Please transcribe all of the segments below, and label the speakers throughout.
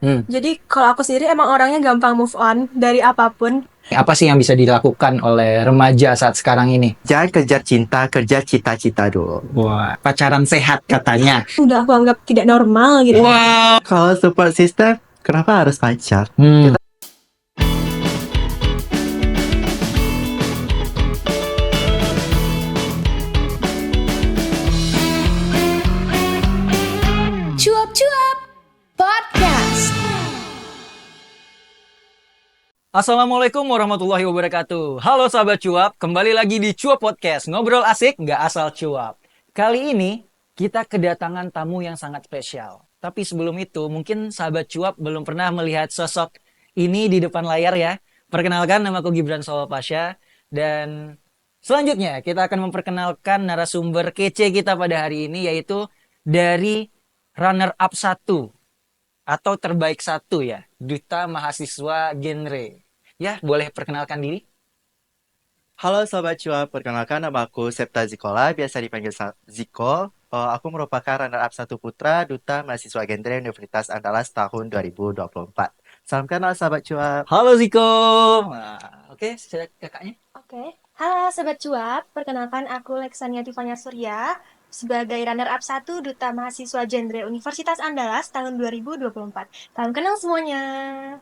Speaker 1: Jadi kalau aku sendiri emang orangnya gampang move on dari apapun.
Speaker 2: Apa sih yang bisa dilakukan oleh remaja saat sekarang ini?
Speaker 3: Jangan kejar cinta, kerja cita-cita dulu.
Speaker 2: Wah, pacaran sehat katanya.
Speaker 1: Udah aku anggap tidak normal gitu.
Speaker 2: Wow.
Speaker 3: Kalau support system, kenapa harus pacar?
Speaker 2: Hmm.
Speaker 3: Kita
Speaker 4: Cuap-cuap podcast.
Speaker 2: Assalamualaikum warahmatullahi wabarakatuh. Halo sahabat cuap, kembali lagi di Cuap Podcast. Ngobrol asik, nggak asal cuap. Kali ini kita kedatangan tamu yang sangat spesial. Tapi sebelum itu, mungkin sahabat cuap belum pernah melihat sosok ini di depan layar ya. Perkenalkan, namaku Gibran Solopasya. Dan selanjutnya kita akan memperkenalkan narasumber kece kita pada hari ini, yaitu dari runner up 1 atau terbaik 1 ya, Duta Mahasiswa Genre. Ya, boleh perkenalkan diri?
Speaker 3: Halo Sobat Cuap, perkenalkan nama aku Septa Zikola, biasa dipanggil Ziko. Aku merupakan runner-up 1 Putra Duta Mahasiswa Genre Universitas Andalas tahun 2024. Salam kenal Sobat Cuap.
Speaker 2: Halo Ziko. Nah, oke, saya kakaknya.
Speaker 1: Oke. Halo Sobat Cuap, perkenalkan aku Leksania Tivanya Surya sebagai runner-up 1 Duta Mahasiswa Genre Universitas Andalas tahun 2024. Salam kenal semuanya.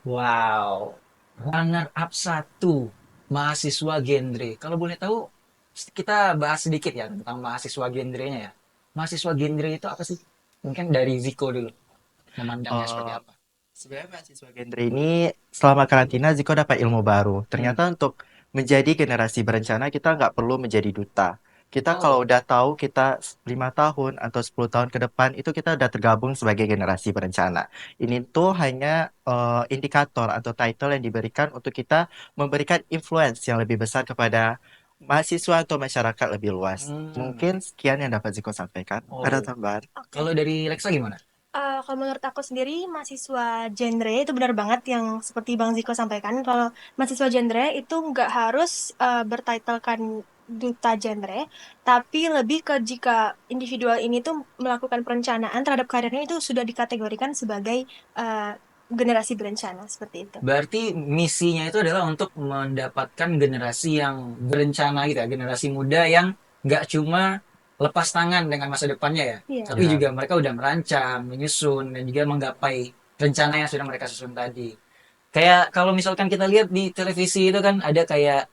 Speaker 2: Wow, runner up 1 mahasiswa genre. Kalau boleh tahu, kita bahas sedikit ya tentang mahasiswa genrenya ya. Mahasiswa genre itu apa sih? Mungkin dari Ziko dulu, memandangnya seperti
Speaker 3: Eh,
Speaker 2: apa?
Speaker 3: Sebenarnya mahasiswa genre ini selama karantina Ziko dapat ilmu baru.
Speaker 2: Hmm.
Speaker 3: Ternyata untuk menjadi generasi berencana kita nggak perlu menjadi duta. Kita kalau
Speaker 2: Oh,
Speaker 3: udah tahu kita 5 tahun atau 10 tahun ke depan itu kita udah tergabung sebagai generasi berencana. Ini tuh hanya indikator atau title yang diberikan untuk kita memberikan influence yang lebih besar kepada mahasiswa atau masyarakat lebih luas.
Speaker 2: hmm.
Speaker 3: Mungkin sekian yang dapat Ziko sampaikan. Ada
Speaker 2: Oh.
Speaker 3: tambahan?
Speaker 2: Kalau
Speaker 1: Oke.
Speaker 2: dari Lexa gimana?
Speaker 1: Kalau menurut aku sendiri mahasiswa genre itu benar banget yang seperti Bang Ziko sampaikan. Kalau mahasiswa genre itu nggak harus bertitlekan duta genre, tapi lebih ke jika individual ini tuh melakukan perencanaan terhadap karirnya itu sudah dikategorikan sebagai eh, generasi berencana seperti itu.
Speaker 2: Berarti misinya itu adalah untuk mendapatkan generasi yang berencana gitu ya, generasi muda yang nggak cuma lepas tangan dengan masa depannya ya,
Speaker 1: Iya.
Speaker 2: tapi
Speaker 3: Ya.
Speaker 2: juga mereka udah merancang, menyusun, dan juga menggapai rencana yang sudah mereka susun tadi. Kayak kalau misalkan kita lihat di televisi itu kan ada kayak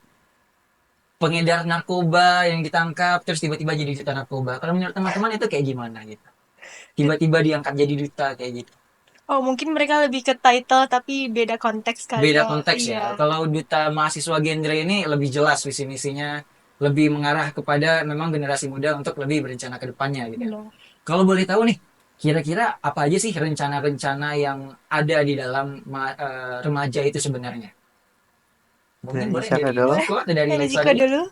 Speaker 2: pengedar narkoba yang ditangkap terus tiba-tiba jadi duta narkoba. Kalau menurut teman-teman itu kayak gimana gitu? Tiba-tiba diangkat jadi duta kayak gitu.
Speaker 1: Oh, mungkin mereka lebih ke title tapi beda konteks kali
Speaker 2: Beda
Speaker 1: ya.
Speaker 2: konteks
Speaker 1: Iya.
Speaker 2: ya. Kalau duta mahasiswa genre ini lebih jelas visi misinya, lebih mengarah kepada memang generasi muda untuk lebih berencana ke depannya gitu ya.
Speaker 1: Benar.
Speaker 2: Kalau boleh tahu nih, kira-kira apa aja sih rencana-rencana yang ada di dalam remaja itu sebenarnya? Mungkin
Speaker 3: Dari
Speaker 2: boleh
Speaker 3: siapa
Speaker 2: dari
Speaker 3: dulu?
Speaker 2: Ziko atau dari
Speaker 1: Dari
Speaker 2: Lexa
Speaker 1: Ziko
Speaker 2: dulu?
Speaker 1: dulu.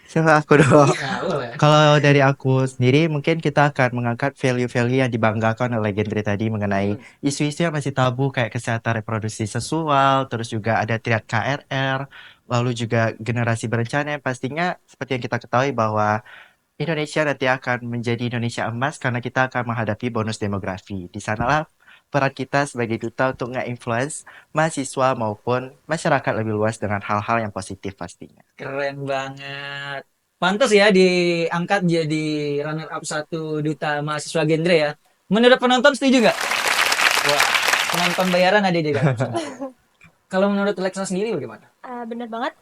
Speaker 3: Siapa aku dulu?
Speaker 2: Nah, boleh.
Speaker 3: Kalau dari aku sendiri, mungkin kita akan mengangkat value-value yang dibanggakan oleh genre tadi mengenai
Speaker 2: Hmm.
Speaker 3: isu-isu yang masih tabu kayak kesehatan reproduksi seksual, terus juga ada triad KRR, lalu juga generasi berencana yang pastinya seperti yang kita ketahui bahwa Indonesia nanti akan menjadi Indonesia emas karena kita akan menghadapi bonus demografi. Di sanalah peran kita sebagai duta untuk nge-influence mahasiswa maupun masyarakat lebih luas dengan hal-hal yang positif pastinya.
Speaker 2: Keren banget. Pantas ya diangkat jadi runner up 1 duta mahasiswa genre ya. Menurut penonton setuju nggak? Wah, penonton bayaran ada di dalam sana tuh. Kalau menurut Lexa sendiri bagaimana?
Speaker 1: Benar banget.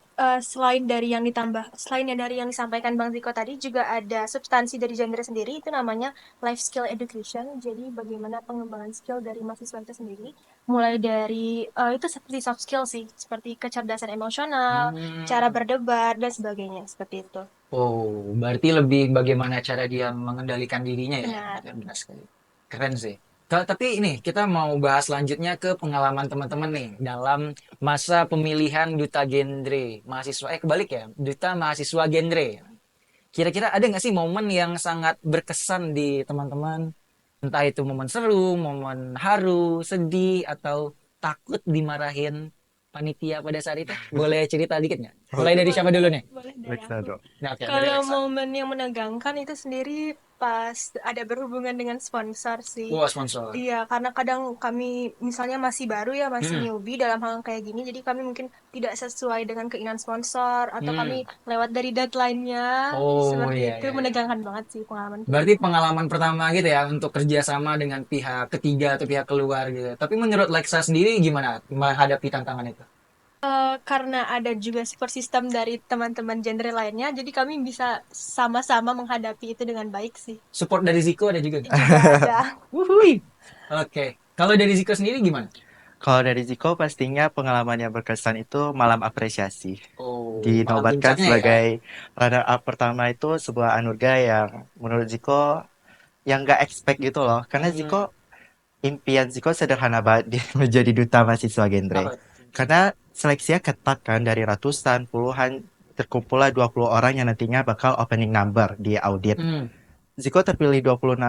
Speaker 1: Selainnya dari yang disampaikan Bang Ziko tadi, juga ada substansi dari genre sendiri, itu namanya life skill education. Jadi bagaimana pengembangan skill dari mahasiswa itu sendiri, mulai dari itu seperti soft skill sih, seperti kecerdasan emosional, cara
Speaker 2: Hmm.
Speaker 1: berdebat dan sebagainya seperti itu.
Speaker 2: Oh, berarti lebih bagaimana cara dia mengendalikan dirinya ya.
Speaker 1: Benar.
Speaker 2: Benar sekali. Keren sih. Tapi ini kita mau bahas selanjutnya ke pengalaman teman-teman nih dalam masa pemilihan duta genre mahasiswa. Kebalik ya, duta mahasiswa genre. Kira-kira ada nggak sih momen yang sangat berkesan di teman-teman? Entah itu momen seru, momen haru, sedih, atau takut dimarahin panitia pada saat itu? Boleh cerita dikit nggak? Mulai dari siapa dulu nih?
Speaker 1: Boleh dari
Speaker 3: Lexa
Speaker 1: aku.
Speaker 3: dong.
Speaker 2: Nah, oke, dari
Speaker 1: Kalau
Speaker 2: Lexa.
Speaker 1: momen yang menegangkan itu sendiri pas ada berhubungan dengan sponsor sih.
Speaker 2: Wah, sponsor.
Speaker 1: Iya, karena kadang kami misalnya masih baru ya, masih
Speaker 2: Hmm.
Speaker 1: newbie dalam hal kayak gini, jadi kami mungkin tidak sesuai dengan keinginan sponsor atau kami lewat dari deadline-nya.
Speaker 2: Oh,
Speaker 1: Seperti
Speaker 2: iya,
Speaker 1: itu
Speaker 2: iya, iya.
Speaker 1: menegangkan banget sih pengalaman kayak
Speaker 2: Berarti
Speaker 1: gitu.
Speaker 2: pengalaman pertama gitu ya untuk kerjasama dengan pihak ketiga atau pihak keluar gitu. Tapi menurut Lexa sendiri gimana menghadapi tantangan itu?
Speaker 1: Karena ada juga support system dari teman-teman genre lainnya, jadi kami bisa sama-sama menghadapi itu dengan baik sih.
Speaker 2: Support dari Ziko ada juga nggak?
Speaker 1: Juga ada.
Speaker 2: Wuhui. Oke. Kalau dari Ziko sendiri gimana?
Speaker 3: Kalau dari Ziko pastinya pengalaman yang berkesan itu malam apresiasi.
Speaker 2: Oh, malam
Speaker 3: Dinobatkan
Speaker 2: puncaknya ya.
Speaker 3: sebagai runner up pertama itu sebuah anugerah yang menurut Ziko yang nggak expect gitu loh. Karena
Speaker 2: Hmm.
Speaker 3: Ziko, impian Ziko sederhana banget dia menjadi duta mahasiswa genre.
Speaker 2: Apa?
Speaker 3: Karena seleksinya ketat kan dari ratusan, puluhan, terkumpullah 20 orang yang nantinya bakal opening number di audit.
Speaker 2: Hmm.
Speaker 3: Ziko terpilih 20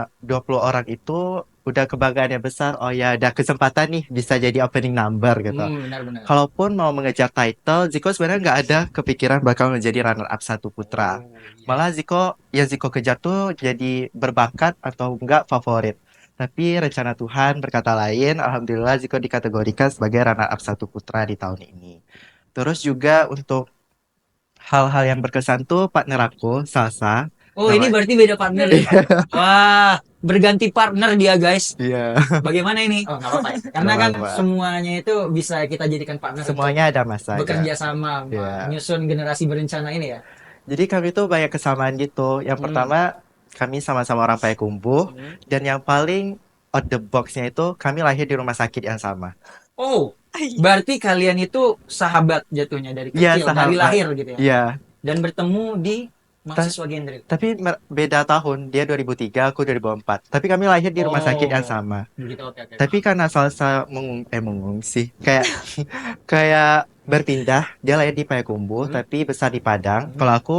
Speaker 3: orang itu udah kebanggaan yang besar. Oh ya, ada kesempatan nih bisa jadi opening number gitu.
Speaker 2: Benar-benar.
Speaker 3: Kalaupun mau mengejar title, Ziko sebenarnya nggak ada kepikiran bakal menjadi runner up satu putra.
Speaker 2: Oh, iya.
Speaker 3: Malah Ziko kejar tuh jadi berbakat atau enggak favorit. Tapi rencana Tuhan berkata lain, Alhamdulillah Ziko dikategorikan sebagai runner up satu putra di tahun ini. Terus juga untuk hal-hal yang berkesan tuh partner aku, Salsa.
Speaker 2: Oh, ini berarti beda partner ya? Wah, berganti partner dia, guys.
Speaker 3: Iya,
Speaker 2: Bagaimana ini? Oh, nggak apa-apa ya. Karena
Speaker 3: Nggak
Speaker 2: kan
Speaker 3: apa-apa.
Speaker 2: semuanya itu bisa kita jadikan partner untuk
Speaker 3: Semuanya ada masanya.
Speaker 2: bekerja sama,
Speaker 3: Iya.
Speaker 2: menyusun generasi berencana ini ya.
Speaker 3: Jadi kami tuh banyak kesamaan gitu. Yang pertama, kami sama-sama orang Payakumbuh. Dan yang paling out the box-nya itu, kami lahir di rumah sakit yang sama.
Speaker 2: Oh, berarti kalian itu sahabat jatuhnya dari
Speaker 3: Iya,
Speaker 2: kecil, dari
Speaker 3: sahabat.
Speaker 2: lahir gitu ya.
Speaker 3: Iya,
Speaker 2: Dan bertemu di mahasiswa genre.
Speaker 3: tapi beda tahun. Dia 2003, aku 2004. Tapi kami lahir di rumah sakit yang
Speaker 2: Oh,
Speaker 3: sama.
Speaker 2: begitu, oke, oke.
Speaker 3: Tapi karena Salsa mengungsi, kayak kayak berpindah, dia lahir di Payakumbuh, tapi besar di Padang. Kalau aku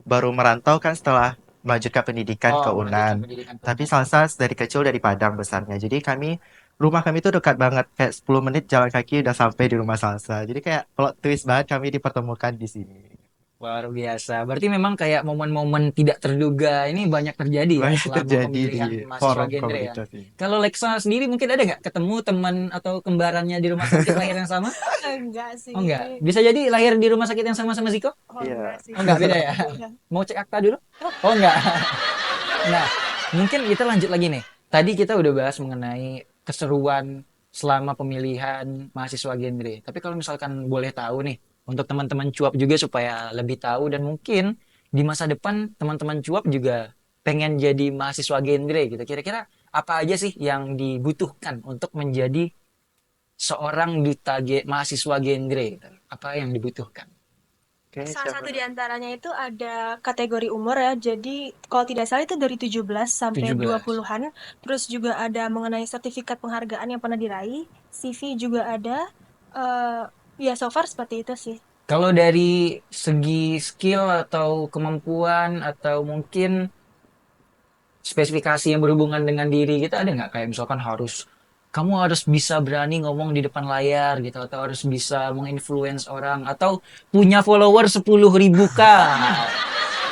Speaker 3: baru merantau kan setelah melanjutkan pendidikan ke
Speaker 2: Oh, melanjutkan
Speaker 3: UNAN.
Speaker 2: pendidikan ke
Speaker 3: Tapi
Speaker 2: UNAN.
Speaker 3: Salsa dari kecil dari Padang besarnya. Jadi rumah kami tuh dekat banget. Kayak 10 menit jalan kaki udah sampai di rumah Salsa. Jadi kayak plot twist banget kami dipertemukan di sini.
Speaker 2: Luar biasa. Berarti memang kayak momen-momen tidak terduga ini banyak terjadi ya
Speaker 3: Banyak
Speaker 2: selama
Speaker 3: terjadi
Speaker 2: pemilihan
Speaker 3: di
Speaker 2: mahasiswa
Speaker 3: forum
Speaker 2: genre ya.
Speaker 3: komunitas ini.
Speaker 2: Kalau Lexa sendiri mungkin ada nggak ketemu teman atau kembarannya di rumah sakit lahir yang sama?
Speaker 1: Enggak sih.
Speaker 2: Oh enggak. Bisa jadi lahir di rumah sakit yang sama sama Ziko?
Speaker 1: Oh,
Speaker 3: Iya.
Speaker 1: enggak sih.
Speaker 2: Oh enggak, beda ya.
Speaker 1: Iya.
Speaker 2: Mau cek akta dulu? Oh enggak. Nah, mungkin kita lanjut lagi nih. Tadi kita udah bahas mengenai keseruan selama pemilihan mahasiswa genre. Tapi kalau misalkan boleh tahu nih, untuk teman-teman cuap juga supaya lebih tahu dan mungkin di masa depan teman-teman cuap juga pengen jadi mahasiswa genre gitu. Kira-kira apa aja sih yang dibutuhkan untuk menjadi seorang mahasiswa genre gitu? Apa yang dibutuhkan?
Speaker 3: Oke,
Speaker 1: Salah
Speaker 3: siapa
Speaker 1: satu
Speaker 3: dulu?
Speaker 1: di antaranya itu ada kategori umur ya. Jadi kalau tidak salah itu dari 17 sampai
Speaker 2: 17.
Speaker 1: 20-an. Terus juga ada mengenai sertifikat penghargaan yang pernah diraih. CV juga ada. Ya so far seperti itu sih.
Speaker 2: Kalau dari segi skill atau kemampuan atau mungkin spesifikasi yang berhubungan dengan diri kita ada nggak? Kayak misalkan kamu harus bisa berani ngomong di depan layar gitu atau harus bisa menginfluence orang atau punya follower 10.000 k.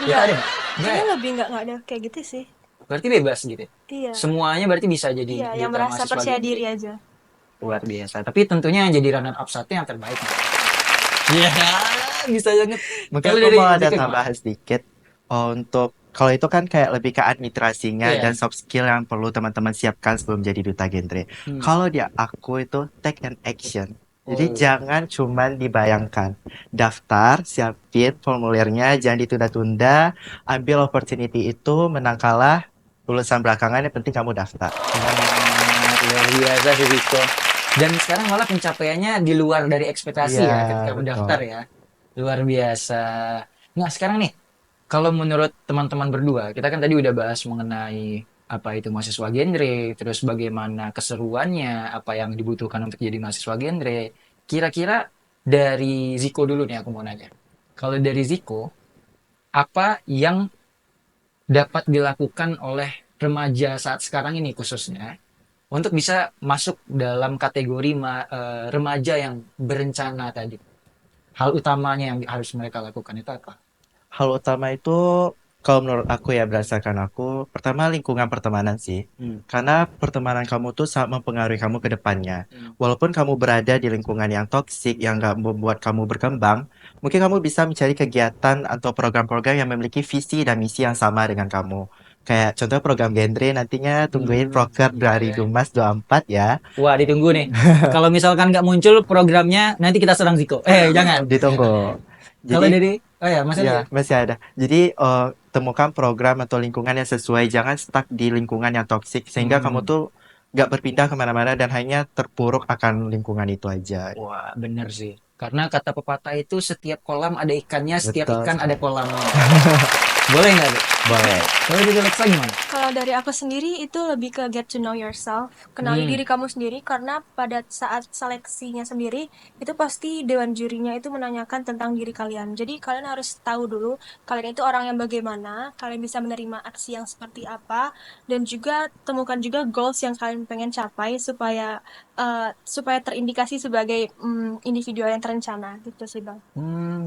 Speaker 2: Ya ada nggak? Nggak ya?
Speaker 1: Kayaknya lebih nggak ada kayak gitu sih.
Speaker 2: Berarti bebas gitu.
Speaker 1: Iya.
Speaker 2: Semuanya berarti bisa jadi
Speaker 1: Iya, yang
Speaker 2: duta
Speaker 1: merasa
Speaker 2: mahasiswa
Speaker 1: percaya
Speaker 2: genre.
Speaker 1: diri aja.
Speaker 2: Luar biasa. Tapi tentunya yang jadi runner up satu yang terbaik. Iya, bisa banget.
Speaker 3: Mungkin
Speaker 2: Kalau
Speaker 3: aku
Speaker 2: dari
Speaker 3: mau ada
Speaker 2: Ziko gimana?
Speaker 3: tambahan sedikit. Untuk kalau itu kan kayak lebih ke administrasinya
Speaker 2: Iya.
Speaker 3: dan soft skill yang perlu teman-teman siapkan sebelum jadi duta genre.
Speaker 2: Hmm.
Speaker 3: Kalau dia aku itu take an action. Jadi
Speaker 2: Oh.
Speaker 3: jangan cuman dibayangkan. Daftar, siapin formulirnya, jangan ditunda-tunda. Ambil opportunity itu, menang kalah, lulusan belakangan yang penting kamu daftar.
Speaker 2: Luar biasa sih Ziko. Dan sekarang malah pencapaiannya di luar dari ekspektasi
Speaker 3: Iya,
Speaker 2: ya ketika
Speaker 3: betul.
Speaker 2: mendaftar ya. Luar biasa. Nah sekarang nih, kalau menurut teman-teman berdua, kita kan tadi udah bahas mengenai apa itu mahasiswa genre, terus bagaimana keseruannya, apa yang dibutuhkan untuk jadi mahasiswa genre. Kira-kira dari Ziko dulu nih aku mau nanya. Kalau dari Ziko, apa yang dapat dilakukan oleh remaja saat sekarang ini khususnya untuk bisa masuk dalam kategori remaja yang berencana tadi? Hal utamanya yang harus mereka lakukan itu apa?
Speaker 3: Hal utama itu Kalau menurut aku ya, berdasarkan aku, pertama lingkungan pertemanan sih. Karena pertemanan kamu tuh sangat mempengaruhi kamu ke depannya. Walaupun kamu berada di lingkungan yang toksik, yang gak membuat kamu berkembang, mungkin kamu bisa mencari kegiatan atau program-program yang memiliki visi dan misi yang sama dengan kamu. Kayak contoh program genre nantinya tungguin proker dari
Speaker 2: Iya.
Speaker 3: Dumas 24 ya.
Speaker 2: Wah, ditunggu nih. Kalau misalkan nggak muncul programnya, nanti kita serang Ziko. Jangan.
Speaker 3: Ditunggu.
Speaker 2: Kalau
Speaker 3: Jadi
Speaker 2: dari, oh ya, Mas Andi.
Speaker 3: ya, masih ada. Jadi, temukan program atau lingkungan yang sesuai. Jangan stuck di lingkungan yang toksik. Sehingga kamu
Speaker 2: Hmm.
Speaker 3: tuh gak berpindah kemana-mana dan hanya terpuruk akan lingkungan itu aja.
Speaker 2: Wah, bener sih. Karena kata pepatah itu setiap kolam ada ikannya, setiap
Speaker 3: Betul
Speaker 2: ikan ada
Speaker 3: sekali.
Speaker 2: kolamnya. Boleh nggak tuh?
Speaker 3: Boleh.
Speaker 2: Kalau dari Alexa gimana?
Speaker 1: Kalau dari aku sendiri itu lebih ke get to know yourself, kenali
Speaker 2: Hmm.
Speaker 1: diri kamu sendiri karena pada saat seleksinya sendiri itu pasti dewan jurinya itu menanyakan tentang diri kalian. Jadi kalian harus tahu dulu kalian itu orang yang bagaimana, kalian bisa menerima aksi yang seperti apa dan juga temukan juga goals yang kalian pengen capai supaya terindikasi sebagai individu yang terencana gitu sih, Bang.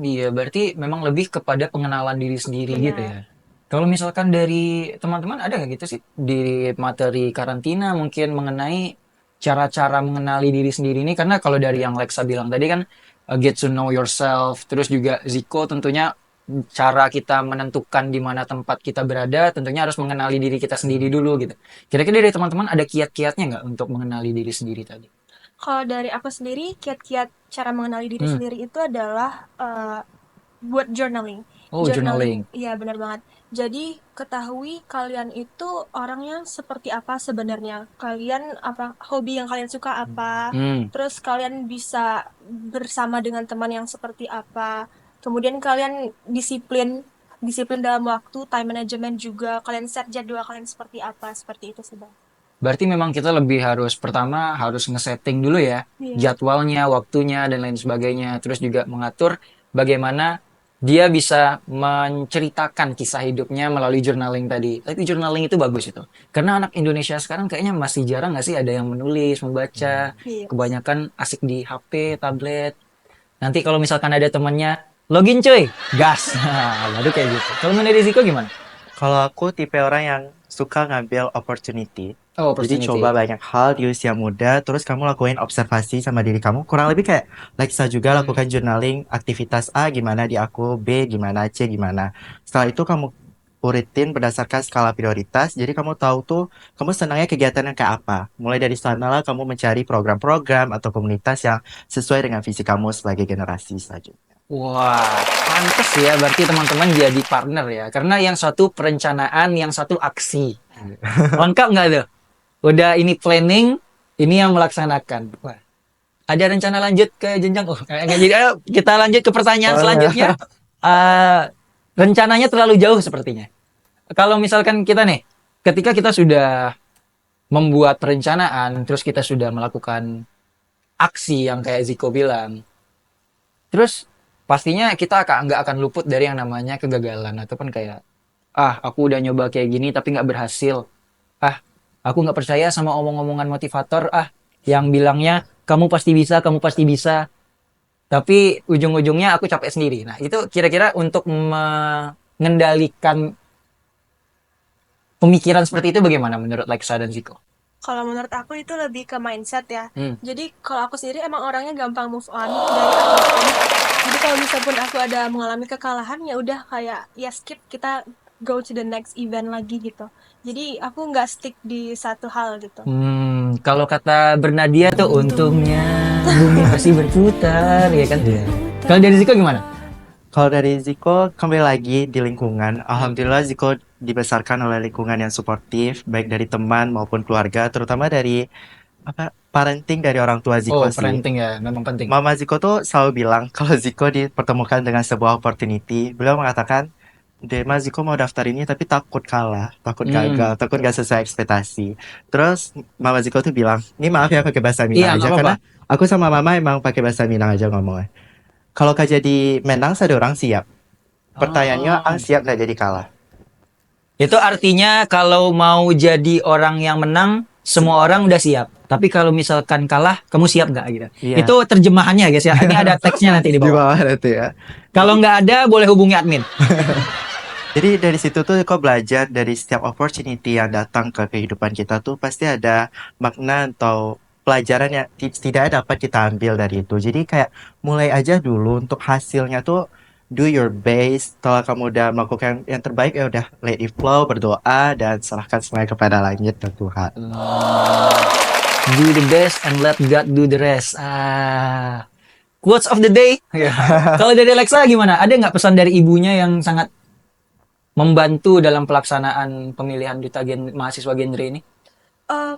Speaker 2: Iya, berarti memang lebih kepada pengenalan diri sendiri gitu
Speaker 1: Benar.
Speaker 2: ya. Kalau misalkan dari teman-teman ada nggak gitu sih di materi karantina mungkin mengenai cara-cara mengenali diri sendiri ini? Karena kalau dari yang Lexa bilang tadi kan get to know yourself, terus juga Ziko tentunya cara kita menentukan di mana tempat kita berada tentunya harus mengenali diri kita sendiri dulu gitu. Kira-kira dari teman-teman ada kiat-kiatnya nggak untuk mengenali diri sendiri tadi?
Speaker 1: Kalau dari aku sendiri, kiat-kiat cara mengenali diri
Speaker 2: Hmm.
Speaker 1: sendiri itu adalah buat journaling.
Speaker 2: Oh, journaling.
Speaker 1: Iya benar banget. Jadi ketahui kalian itu orangnya seperti apa sebenarnya. Kalian apa hobi yang kalian suka apa.
Speaker 2: Hmm.
Speaker 1: Terus kalian bisa bersama dengan teman yang seperti apa. Kemudian kalian disiplin dalam waktu, time management juga. Kalian set jadwal kalian seperti apa. Seperti itu sih, Bang.
Speaker 2: Berarti memang kita lebih harus pertama harus ngesetting dulu ya
Speaker 1: Iya.
Speaker 2: jadwalnya, waktunya dan lain sebagainya. Terus juga mengatur bagaimana dia bisa menceritakan kisah hidupnya melalui journaling tadi. Tapi journaling itu bagus itu. Karena anak Indonesia sekarang kayaknya masih jarang nggak sih ada yang menulis, membaca.
Speaker 1: Iya.
Speaker 2: Kebanyakan asik di HP, tablet. Nanti kalau misalkan ada temannya, login cuy, gas. Nah, baru kayak gitu. Kalau menurut Risiko gimana?
Speaker 3: Kalau aku tipe orang yang suka ngambil opportunity.
Speaker 2: Oh,
Speaker 3: Jadi
Speaker 2: opportunity.
Speaker 3: coba banyak hal di usia muda, terus kamu lakuin observasi sama diri kamu. Kurang lebih kayak Lexa juga lakukan journaling, aktivitas A gimana di aku, B gimana, C gimana. Setelah itu kamu uritin berdasarkan skala prioritas, jadi kamu tahu tuh kamu senangnya kegiatan yang kayak apa. Mulai dari sana lah kamu mencari program-program atau komunitas yang sesuai dengan visi kamu sebagai generasi selanjutnya.
Speaker 2: Wah, pantes ya berarti teman-teman jadi partner ya. Karena yang satu perencanaan, yang satu aksi. Lengkap nggak tuh? Udah ini planning, ini yang melaksanakan. Wah, ada rencana lanjut ke jenjang? Oh, nggak jadi. Ayo, kita lanjut ke pertanyaan
Speaker 3: Boleh.
Speaker 2: selanjutnya. Rencananya terlalu jauh sepertinya. Kalau misalkan kita nih, ketika kita sudah membuat perencanaan, terus kita sudah melakukan aksi yang kayak Ziko bilang, terus pastinya kita nggak akan luput dari yang namanya kegagalan ataupun kayak aku udah nyoba kayak gini tapi nggak berhasil. Aku nggak percaya sama omong-omongan motivator yang bilangnya kamu pasti bisa, kamu pasti bisa. Tapi ujung-ujungnya aku capek sendiri. Nah itu kira-kira untuk mengendalikan pemikiran seperti itu bagaimana menurut Lexa dan Ziko?
Speaker 1: Kalau menurut aku itu lebih ke mindset ya.
Speaker 2: Hmm.
Speaker 1: Jadi kalau aku sendiri emang orangnya gampang move on dari apapun. Jadi kalau misalnya aku ada mengalami kekalahan ya udah kayak ya skip, kita go to the next event lagi gitu. Jadi aku nggak stick di satu hal gitu.
Speaker 2: Kalau kata Bernadia tuh untungnya bumi masih berputar ya kan. Kalau dari Ziko gimana?
Speaker 3: Kalau dari Ziko, kembali lagi di lingkungan. Alhamdulillah Ziko dibesarkan oleh lingkungan yang suportif, baik dari teman maupun keluarga, terutama dari parenting dari orang tua Ziko sih.
Speaker 2: Parenting ya, memang penting.
Speaker 3: Mama Ziko tuh selalu bilang kalau Ziko dipertemukan dengan sebuah opportunity, beliau mengatakan, Dema Ziko mau daftar ini tapi takut kalah, takut gagal, takut gak sesuai ekspektasi. Terus Mama Ziko tuh bilang, ini maaf ya pakai bahasa
Speaker 2: Iya,
Speaker 3: Minang aja,
Speaker 2: nggak apa-apa.
Speaker 3: karena aku sama Mama emang pakai bahasa Minang aja ngomongnya. Kalau kau jadi menang, ada orang siap. Pertanyaannya, siap nggak jadi kalah?
Speaker 2: Itu artinya kalau mau jadi orang yang menang, semua orang udah siap. Tapi kalau misalkan kalah, kamu siap nggak gitu?
Speaker 3: Iya.
Speaker 2: Itu terjemahannya guys ya. Ini ada teksnya nanti di
Speaker 3: Di
Speaker 2: bawah.
Speaker 3: bawah itu ya.
Speaker 2: Kalau nggak ada, boleh hubungi admin.
Speaker 3: Jadi dari situ tuh kok belajar dari setiap opportunity yang datang ke kehidupan kita tuh pasti ada makna atau pelajaran yang setidaknya dapat kita ambil dari itu. Jadi kayak mulai aja dulu untuk hasilnya tuh do your best. Setelah kamu udah melakukan yang terbaik ya udah let it flow, berdoa dan serahkan semuanya kepada langit dan Tuhan.
Speaker 2: Do the best and let God do the rest. Quotes of the day. Ya. Kalau dari Alexa gimana? Ada nggak pesan dari ibunya yang sangat membantu dalam pelaksanaan pemilihan mahasiswa genre ini?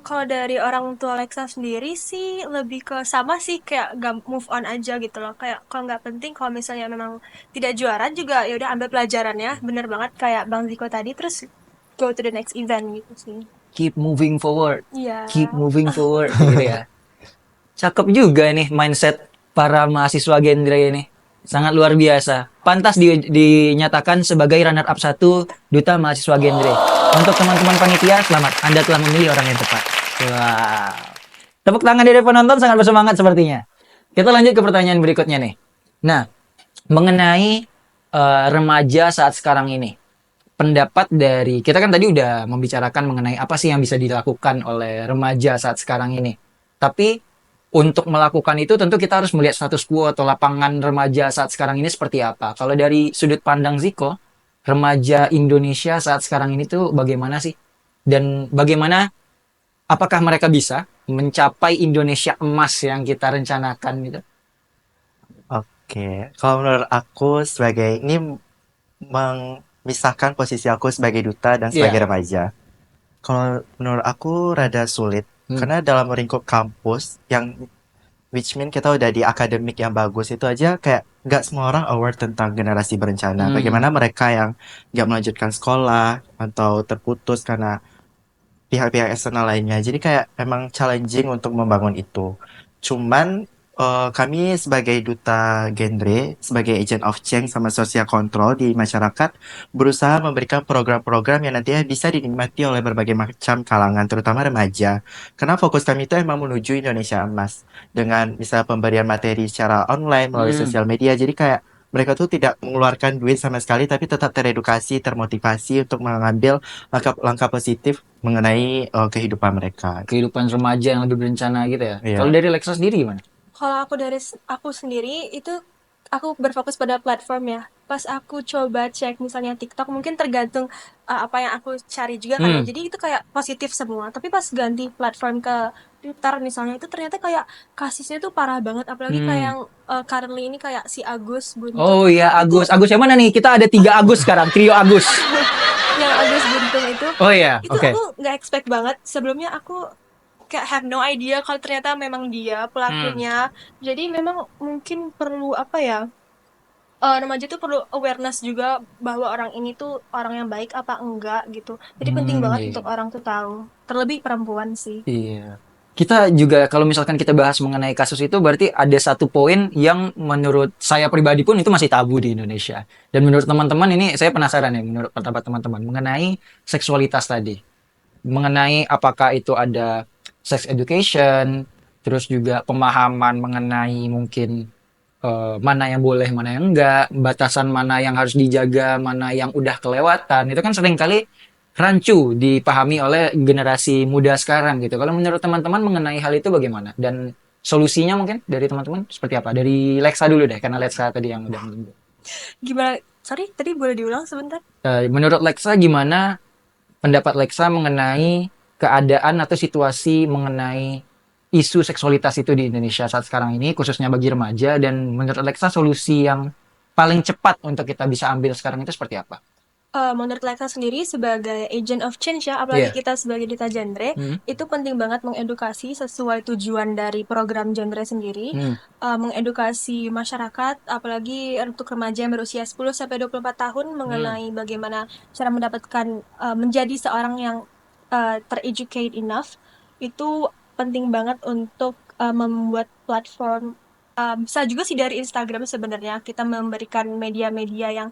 Speaker 1: Kalau dari orang tua Alexa sendiri sih lebih ke sama sih, kayak gak move on aja gitu loh. Kayak kalau nggak penting, kalau misalnya memang tidak juara juga ya udah ambil pelajarannya. Bener banget kayak Bang Ziko tadi, terus go to the next event gitu sih.
Speaker 2: Keep moving forward.
Speaker 1: Iya.
Speaker 2: Keep moving forward gitu ya. Cakep juga nih mindset para mahasiswa genre ini. Sangat luar biasa. Pantas dinyatakan sebagai runner up 1 duta mahasiswa genre. Untuk teman-teman panitia, selamat. Anda telah memilih orang yang tepat. Wow. Tepuk tangan dari penonton sangat bersemangat sepertinya. Kita lanjut ke pertanyaan berikutnya nih. Nah, mengenai remaja saat sekarang ini. Pendapat dari, kita kan tadi udah membicarakan mengenai apa sih yang bisa dilakukan oleh remaja saat sekarang ini. Tapi untuk melakukan itu tentu kita harus melihat status quo atau lapangan remaja saat sekarang ini seperti apa. Kalau dari sudut pandang Ziko, remaja Indonesia saat sekarang ini tuh bagaimana sih? Dan bagaimana, apakah mereka bisa mencapai Indonesia emas yang kita rencanakan gitu?
Speaker 3: Oke, kalau menurut aku sebagai ini memisahkan posisi aku sebagai duta dan sebagai
Speaker 2: Iya.
Speaker 3: remaja. Kalau menurut aku rada sulit karena dalam lingkup kampus yang which mean kita udah di akademik yang bagus itu aja kayak nggak semua orang aware tentang generasi berencana. Bagaimana mereka yang nggak melanjutkan sekolah atau terputus karena pihak-pihak eksternal lainnya. Jadi kayak emang challenging untuk membangun itu. Cuman kami sebagai duta genre, sebagai agent of change sama social control di masyarakat, berusaha memberikan program-program yang nantinya bisa dinikmati oleh berbagai macam kalangan, terutama remaja. Karena fokus kami itu emang menuju Indonesia emas. Dengan misalnya pemberian materi secara online melalui sosial media. Jadi kayak mereka tuh tidak mengeluarkan duit sama sekali, tapi tetap teredukasi, termotivasi untuk mengambil langkah positif mengenai kehidupan mereka.
Speaker 2: Kehidupan remaja yang lebih berencana gitu ya.
Speaker 3: Iya.
Speaker 2: Kalau dari Lexa sendiri gimana?
Speaker 1: Kalau aku dari aku sendiri itu aku berfokus pada platform ya. Pas aku coba cek misalnya TikTok, mungkin tergantung apa yang aku cari juga kan ya. Jadi itu kayak positif semua. Tapi pas ganti platform ke Twitter misalnya, itu ternyata kayak kasusnya tuh parah banget. Apalagi kayak yang currently ini kayak si Agus Buntung.
Speaker 2: Oh iya, Agus. Agus yang mana nih? Kita ada 3 Agus sekarang, trio Agus.
Speaker 1: Yang Agus Buntung itu.
Speaker 2: Oh iya,
Speaker 1: Itu
Speaker 2: oke.
Speaker 1: aku nggak expect banget. Sebelumnya aku kayak have no idea kalau ternyata memang dia pelakunya. Jadi memang mungkin perlu apa ya? Remaja tuh perlu awareness juga bahwa orang ini tuh orang yang baik apa enggak gitu. Jadi penting banget
Speaker 2: Iya.
Speaker 1: untuk orang tuh tahu. Terlebih perempuan sih.
Speaker 2: Iya. Kita juga kalau misalkan kita bahas mengenai kasus itu berarti ada satu poin yang menurut saya pribadi pun itu masih tabu di Indonesia. Dan menurut teman-teman ini saya penasaran ya menurut pendapat teman-teman mengenai seksualitas tadi. Mengenai apakah itu ada sex education, terus juga pemahaman mengenai mungkin mana yang boleh, mana yang enggak, batasan mana yang harus dijaga, mana yang udah kelewatan. Itu kan seringkali rancu dipahami oleh generasi muda sekarang gitu. Kalau menurut teman-teman mengenai hal itu bagaimana? Dan solusinya mungkin dari teman-teman seperti apa? Dari Lexa dulu deh, karena Lexa tadi yang udah menyinggung.
Speaker 1: Gimana? Sorry, tadi boleh diulang sebentar?
Speaker 2: Menurut Lexa gimana pendapat Lexa mengenai keadaan atau situasi mengenai isu seksualitas itu di Indonesia saat sekarang ini, khususnya bagi remaja, dan menurut Lexa solusi yang paling cepat untuk kita bisa ambil sekarang itu seperti apa?
Speaker 1: Menurut Lexa sendiri sebagai agent of change ya, apalagi kita sebagai duta genre, itu penting banget mengedukasi sesuai tujuan dari program genre sendiri, mengedukasi masyarakat, apalagi untuk remaja yang berusia 10-24 tahun mengenai bagaimana cara mendapatkan menjadi seorang yang tereducate enough. Itu penting banget untuk membuat platform. Bisa juga sih dari Instagram sebenarnya kita memberikan media-media yang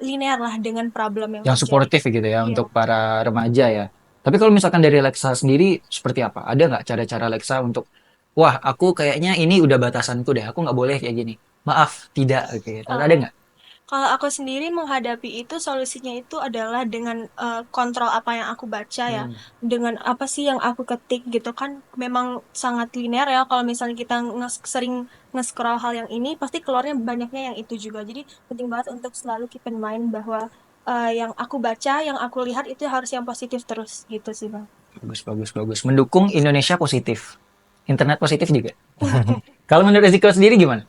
Speaker 1: linear lah dengan problem
Speaker 2: yang suportif gitu ya untuk para remaja ya. Tapi kalau misalkan dari Lexa sendiri seperti apa? Ada nggak cara-cara Lexa untuk wah aku kayaknya ini udah batasanku deh, aku nggak boleh kayak gini. Maaf, tidak gitu. Ada nggak?
Speaker 1: Kalau aku sendiri menghadapi itu solusinya itu adalah dengan kontrol apa yang aku baca ya, dengan apa sih yang aku ketik gitu kan memang sangat linear ya. Kalau misalnya kita sering nge-scroll hal yang ini, pasti keluarnya banyaknya yang itu juga. Jadi penting banget untuk selalu keep in mind bahwa yang aku baca, yang aku lihat itu harus yang positif terus gitu sih Bang.
Speaker 2: Bagus, bagus, bagus. Mendukung Indonesia positif. Internet positif juga. Kalau menurut Ziko sendiri gimana?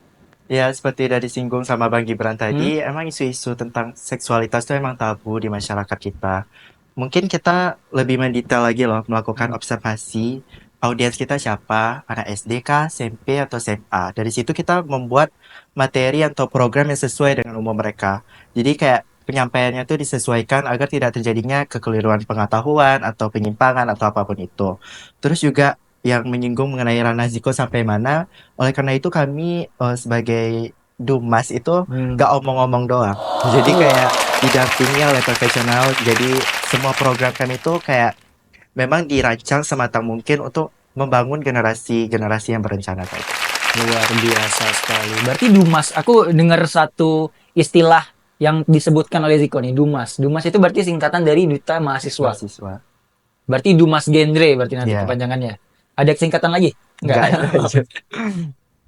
Speaker 3: Ya, seperti udah disinggung sama Bang Gibran
Speaker 2: Hmm?
Speaker 3: tadi, emang isu-isu tentang seksualitas itu emang tabu di masyarakat kita. Mungkin kita lebih mendetail lagi loh, melakukan observasi audiens kita siapa, anak SD kah, SMP atau SMA. Dari situ kita membuat materi atau program yang sesuai dengan umur mereka. Jadi kayak penyampaiannya itu disesuaikan agar tidak terjadinya kekeliruan pengetahuan atau penyimpangan atau apapun itu. Terus juga yang menyinggung mengenai ranah Ziko sampai mana, oleh karena itu kami sebagai Dumas itu gak omong-omong doang. Jadi kayak didampingi oleh profesional. Jadi semua program kami itu kayak memang dirancang semata mungkin untuk membangun generasi-generasi yang berencana tadi.
Speaker 2: Luar biasa sekali. Berarti Dumas, aku dengar satu istilah yang disebutkan oleh Ziko nih, Dumas. Dumas itu berarti singkatan dari Duta Mahasiswa.
Speaker 3: Mahasiswa.
Speaker 2: Berarti Dumas Genre berarti nanti
Speaker 3: Iya.
Speaker 2: kepanjangannya. Ada singkatan lagi?
Speaker 3: Enggak ada.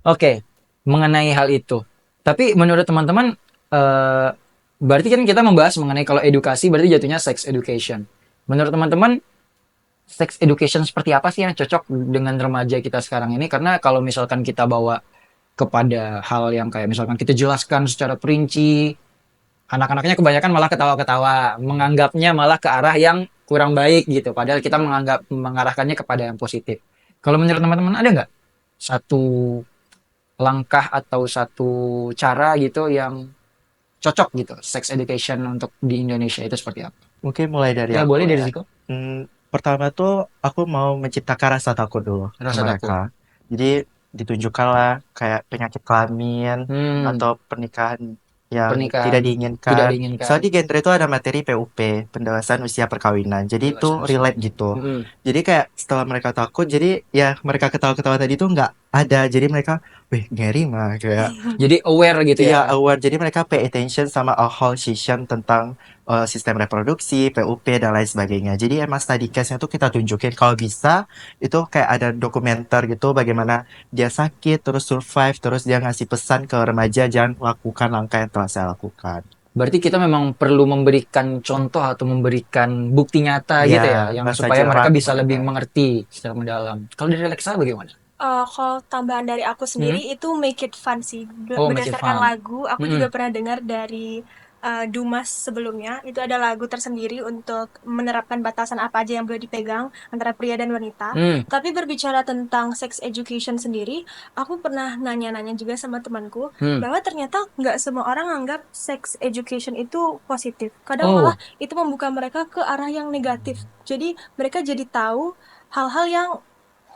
Speaker 2: Oke, mengenai hal itu. Tapi menurut teman-teman, eh, berarti kan kita membahas mengenai kalau edukasi berarti jatuhnya sex education. Menurut teman-teman, sex education seperti apa sih yang cocok dengan remaja kita sekarang ini? Karena kalau misalkan kita bawa kepada hal yang kayak misalkan kita jelaskan secara perinci, anak-anaknya kebanyakan malah ketawa-ketawa, menganggapnya malah ke arah yang kurang baik gitu. Padahal kita mengarahkannya kepada yang positif. Kalau menurut teman-teman ada nggak satu langkah atau satu cara gitu yang cocok gitu sex education untuk di Indonesia itu seperti apa?
Speaker 3: Mungkin mulai dari
Speaker 2: Ya
Speaker 3: aku
Speaker 2: boleh dari
Speaker 3: ya.
Speaker 2: Ziko.
Speaker 3: Pertama tuh aku mau menciptakan rasa takut dulu ke
Speaker 2: Rasa takut.
Speaker 3: mereka. Jadi ditunjukkanlah kayak penyakit kelamin atau pernikahan yang
Speaker 2: Pernikahan
Speaker 3: tidak
Speaker 2: tidak
Speaker 3: diinginkan.
Speaker 2: diinginkan.
Speaker 3: Soalnya di genre itu ada materi PUP, pendewasaan usia perkawinan. Jadi itu
Speaker 2: Pendewasaan usia.
Speaker 3: relate gitu. Jadi kayak setelah mereka takut, jadi ya mereka ketawa-ketawa tadi tuh nggak ada. Jadi mereka, wih ngeri mah kayak.
Speaker 2: Jadi aware gitu
Speaker 3: Iya,
Speaker 2: ya.
Speaker 3: aware. Jadi mereka pay attention sama a whole session tentang sistem reproduksi, PUP, dan lain sebagainya. Jadi emang study case-nya tuh kita tunjukin kalau bisa, itu kayak ada dokumenter gitu bagaimana dia sakit, terus survive, terus dia ngasih pesan ke remaja jangan lakukan langkah yang telah saya lakukan.
Speaker 2: Berarti kita memang perlu memberikan contoh atau memberikan bukti nyata
Speaker 3: Iya,
Speaker 2: gitu ya, yang
Speaker 3: bahasa
Speaker 2: supaya mereka
Speaker 3: Jerman
Speaker 2: bisa lebih
Speaker 3: mereka.
Speaker 2: mengerti secara mendalam. Kalau dari Alexa bagaimana?
Speaker 1: Kalau tambahan dari aku sendiri itu make it fun sih.
Speaker 2: Oh, make it
Speaker 1: Berdasarkan
Speaker 2: fun.
Speaker 1: lagu, aku juga pernah dengar dari Dumas sebelumnya. Itu ada lagu tersendiri untuk menerapkan batasan apa aja yang boleh dipegang antara pria dan wanita. Tapi berbicara tentang sex education sendiri, aku pernah nanya-nanya juga sama temanku bahwa ternyata nggak semua orang anggap sex education itu positif. Kadang
Speaker 2: Oh,
Speaker 1: malah itu membuka mereka ke arah yang negatif. Jadi mereka jadi tahu hal-hal yang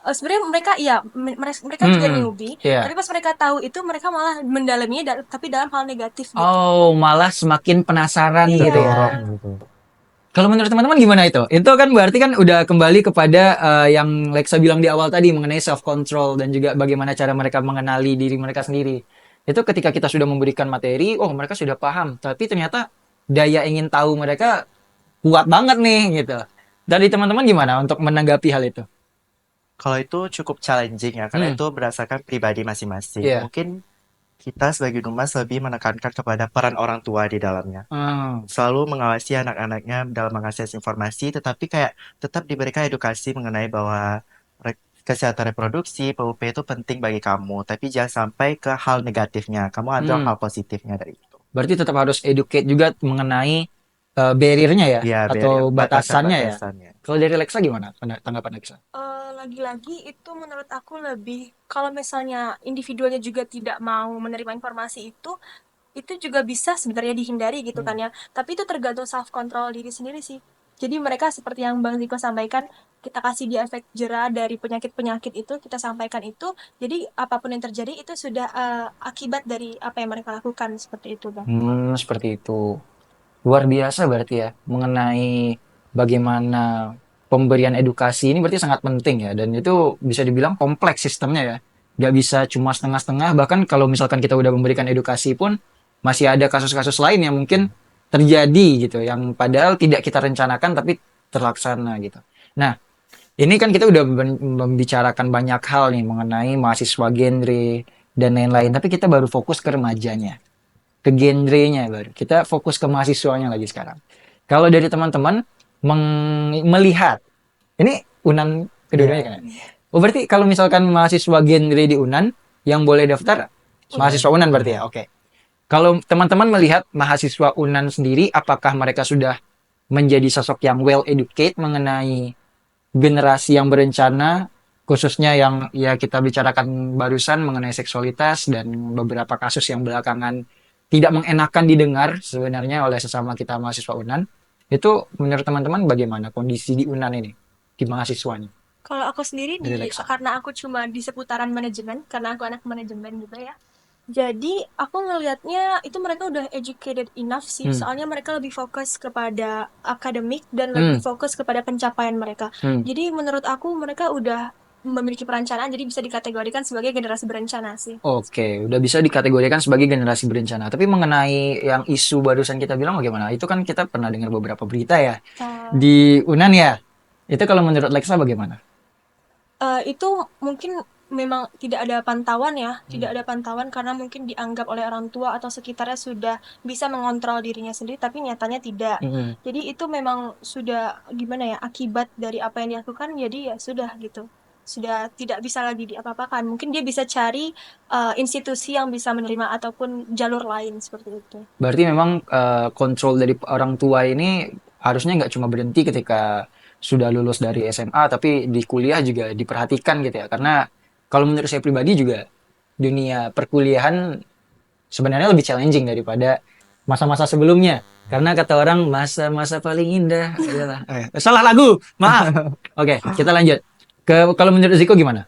Speaker 1: sebenarnya mereka iya mereka juga newbie,
Speaker 2: iya.
Speaker 1: tapi pas mereka tahu itu mereka malah mendalaminya tapi dalam hal negatif gitu.
Speaker 2: Oh, malah semakin penasaran
Speaker 1: Iya.
Speaker 2: gitu ya.
Speaker 3: Dorong gitu.
Speaker 2: Kalau menurut teman-teman gimana itu? Itu kan berarti kan udah kembali kepada yang Lexa bilang di awal tadi mengenai self control dan juga bagaimana cara mereka mengenali diri mereka sendiri. Itu ketika kita sudah memberikan materi, oh mereka sudah paham, tapi ternyata daya ingin tahu mereka kuat banget nih gitu. Dari teman-teman gimana untuk menanggapi hal itu?
Speaker 3: Kalau itu cukup challenging ya, karena itu berdasarkan pribadi masing-masing.
Speaker 2: Iya.
Speaker 3: Mungkin kita sebagai Dumas lebih menekankan kepada peran orang tua di dalamnya.
Speaker 2: Hmm.
Speaker 3: Selalu mengawasi anak-anaknya dalam mengakses informasi, tetapi kayak tetap diberikan edukasi mengenai bahwa kesehatan reproduksi, PUP itu penting bagi kamu, tapi jangan sampai ke hal negatifnya. Kamu ambil hal positifnya dari itu.
Speaker 2: Berarti tetap harus educate juga mengenai barrier-nya ya,
Speaker 3: Ya,
Speaker 2: atau batasannya ya.
Speaker 3: batasan-batasannya.
Speaker 2: Kalau dari Lexa gimana tanggapan Lexa?
Speaker 1: Lagi-lagi itu menurut aku lebih kalau misalnya individualnya juga tidak mau menerima informasi itu juga bisa sebenarnya dihindari gitu kan ya. Tapi itu tergantung self control diri sendiri sih. Jadi mereka seperti yang Bang Ziko sampaikan, kita kasih dia efek jera dari penyakit-penyakit itu, kita sampaikan itu. Jadi apapun yang terjadi itu sudah akibat dari apa yang mereka lakukan seperti itu, Bang.
Speaker 2: Seperti itu. Luar biasa berarti ya mengenai bagaimana pemberian edukasi ini berarti sangat penting ya, dan itu bisa dibilang kompleks sistemnya ya. Nggak bisa cuma setengah-setengah, bahkan kalau misalkan kita udah memberikan edukasi pun masih ada kasus-kasus lain yang mungkin terjadi gitu, yang padahal tidak kita rencanakan tapi terlaksana gitu. Nah, ini kan kita udah membicarakan banyak hal nih mengenai mahasiswa genre dan lain-lain, tapi kita baru fokus ke remajanya, ke genrenya baru. Kita fokus ke mahasiswanya lagi sekarang. Kalau dari teman-teman melihat, ini Unan kedua-duanya kan? Oh, berarti kalau misalkan mahasiswa genre di Unan yang boleh daftar mahasiswa Unan berarti ya? Oke. Kalau teman-teman melihat mahasiswa Unan sendiri, apakah mereka sudah menjadi sosok yang well educated mengenai generasi yang berencana, khususnya yang ya kita bicarakan barusan mengenai seksualitas dan beberapa kasus yang belakangan tidak mengenakan didengar sebenarnya oleh sesama kita mahasiswa Unan. Itu menurut teman-teman bagaimana kondisi di Unan ini, di mahasiswanya?
Speaker 1: Kalau aku sendiri
Speaker 2: Dari Lexa.
Speaker 1: karena aku cuma di seputaran manajemen, karena aku anak manajemen juga ya. Jadi aku ngelihatnya itu mereka udah educated enough sih, soalnya mereka lebih fokus kepada akademik dan lebih fokus kepada pencapaian mereka. Jadi menurut aku mereka udah memiliki perencanaan, jadi bisa dikategorikan sebagai generasi berencana sih.
Speaker 2: Oke, udah bisa dikategorikan sebagai generasi berencana. Tapi mengenai yang isu barusan kita bilang bagaimana? Itu kan kita pernah dengar beberapa berita ya di Unan ya. Itu kalau menurut Lexa bagaimana?
Speaker 1: Itu mungkin memang tidak ada pantauan ya, tidak ada pantauan karena mungkin dianggap oleh orang tua atau sekitarnya sudah bisa mengontrol dirinya sendiri, tapi nyatanya tidak. Jadi itu memang sudah gimana ya, akibat dari apa yang dilakukan, jadi ya sudah gitu. Sudah tidak bisa lagi diapa-apakan. Mungkin dia bisa cari institusi yang bisa menerima ataupun jalur lain seperti itu.
Speaker 2: Berarti memang kontrol dari orang tua ini harusnya nggak cuma berhenti ketika sudah lulus dari SMA, tapi di kuliah juga diperhatikan gitu ya. Karena kalau menurut saya pribadi juga dunia perkuliahan sebenarnya lebih challenging daripada masa-masa sebelumnya. Karena kata orang masa-masa paling indah adalah salah lagu, maaf. Oke, kita lanjut. Kalau menurut Ziko gimana?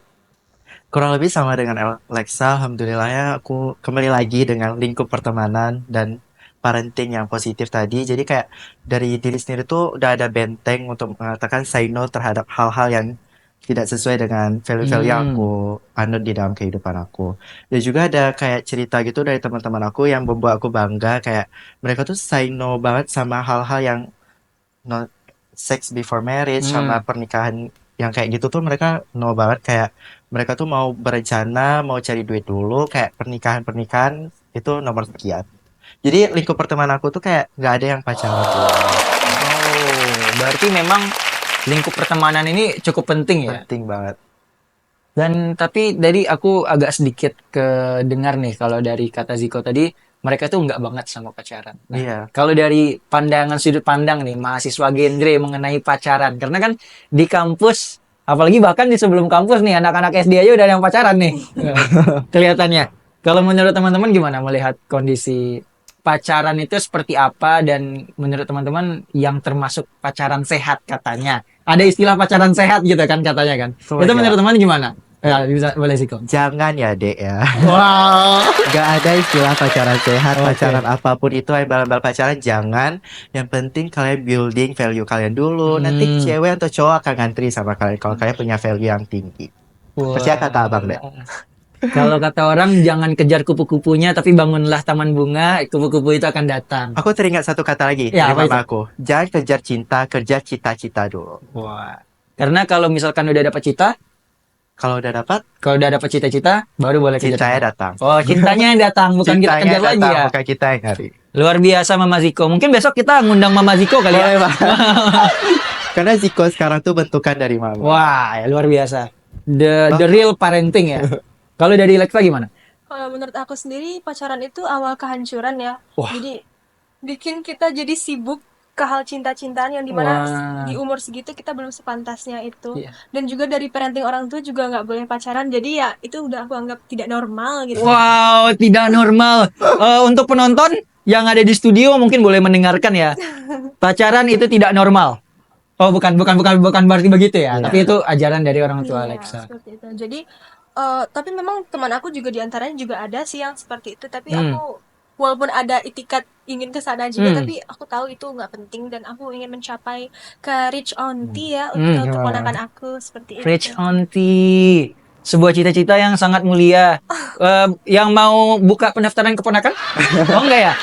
Speaker 3: Kurang lebih sama dengan Alexa, alhamdulillahnya aku kembali lagi dengan lingkup pertemanan dan parenting yang positif tadi. Jadi kayak dari diri sendiri tuh udah ada benteng untuk mengatakan say no terhadap hal-hal yang tidak sesuai dengan value-value yang aku anut di dalam kehidupan aku. Dan juga ada kayak cerita gitu dari teman-teman aku yang membuat aku bangga, kayak mereka tuh say no banget sama hal-hal yang no sex before marriage, sama pernikahan yang kayak gitu tuh mereka no banget. Kayak mereka tuh mau berencana, mau cari duit dulu, kayak pernikahan itu nomor sekian. Jadi lingkup pertemanan aku tuh kayak nggak ada yang pacaran dulu.
Speaker 2: Oh, berarti memang lingkup pertemanan ini cukup penting ya.
Speaker 3: Penting banget.
Speaker 2: Dan tapi dari aku agak sedikit kedengar nih kalau dari kata Ziko tadi mereka tuh nggak banget sama pacaran. Nah,
Speaker 3: Iya.
Speaker 2: kalau dari pandangan sudut pandang nih mahasiswa genre mengenai pacaran, karena kan di kampus, apalagi bahkan di sebelum kampus nih anak-anak SD aja udah ada yang pacaran nih kelihatannya. Kalau menurut teman-teman gimana melihat kondisi pacaran itu seperti apa dan menurut teman-teman yang termasuk pacaran sehat katanya? Ada istilah pacaran sehat gitu kan katanya kan?
Speaker 3: Coba
Speaker 2: Itu
Speaker 3: ya.
Speaker 2: menurut teman gimana? Ya, bisa boleh sih kok.
Speaker 3: Jangan ya dek ya.
Speaker 2: Wow.
Speaker 3: Gak ada istilah pacaran sehat,
Speaker 2: Oke.
Speaker 3: pacaran apapun itu, embel-embel pacaran jangan. Yang penting kalian building value kalian dulu. Nanti cewek atau cowok akan ngantri sama kalian kalau kalian punya value yang tinggi. Percaya kata abang deh.
Speaker 2: Kalau kata orang jangan kejar kupu-kupunya tapi bangunlah taman bunga, kupu-kupu itu akan datang.
Speaker 3: Aku teringat satu kata lagi
Speaker 2: Ya,
Speaker 3: dari
Speaker 2: apa
Speaker 3: mama
Speaker 2: itu?
Speaker 3: aku. Jangan kejar cinta, kerja cita-cita dulu.
Speaker 2: Wah. Karena kalau misalkan udah dapat cita,
Speaker 3: Kalau udah dapat,
Speaker 2: kalau udah dapat cita-cita, baru boleh kejar
Speaker 3: cintanya
Speaker 2: cinta.
Speaker 3: datang.
Speaker 2: Oh, cintanya yang datang, bukan kita
Speaker 3: Cintanya
Speaker 2: kejar lagi
Speaker 3: datang,
Speaker 2: ya.
Speaker 3: bukan kita yang nyari.
Speaker 2: Luar biasa Mama Ziko. Mungkin besok kita ngundang Mama Ziko kali ya.
Speaker 3: Boleh, Bang. Karena Ziko sekarang tuh bentukan dari mama.
Speaker 2: Wah, ya, luar biasa. The real parenting ya. Kalau dari Lexa gimana?
Speaker 1: Kalau menurut aku sendiri pacaran itu awal kehancuran ya.
Speaker 2: Wah.
Speaker 1: Jadi bikin kita jadi sibuk ke hal cinta-cintaan yang dimana
Speaker 2: Wah.
Speaker 1: di umur segitu kita belum sepantasnya itu.
Speaker 2: Iya.
Speaker 1: Dan juga dari parenting orang tua juga nggak boleh pacaran. Jadi ya itu udah aku anggap tidak normal gitu.
Speaker 2: Wow, tidak normal. Untuk penonton yang ada di studio mungkin boleh mendengarkan ya. Pacaran itu tidak normal. Oh, bukan berarti begitu ya. Tapi itu ajaran dari orang tua
Speaker 1: Iya,
Speaker 2: Alexa.
Speaker 1: seperti itu. Jadi tapi memang teman aku juga diantaranya juga ada sih yang seperti itu. Tapi aku walaupun ada itikat ingin ke sana juga, tapi aku tahu itu nggak penting dan aku ingin mencapai ke reach on tea ya untuk ponakan aku seperti itu.
Speaker 2: Rich auntie. sebuah cita-cita yang sangat mulia. Yang mau buka pendaftaran keponakan? Oh enggak ya?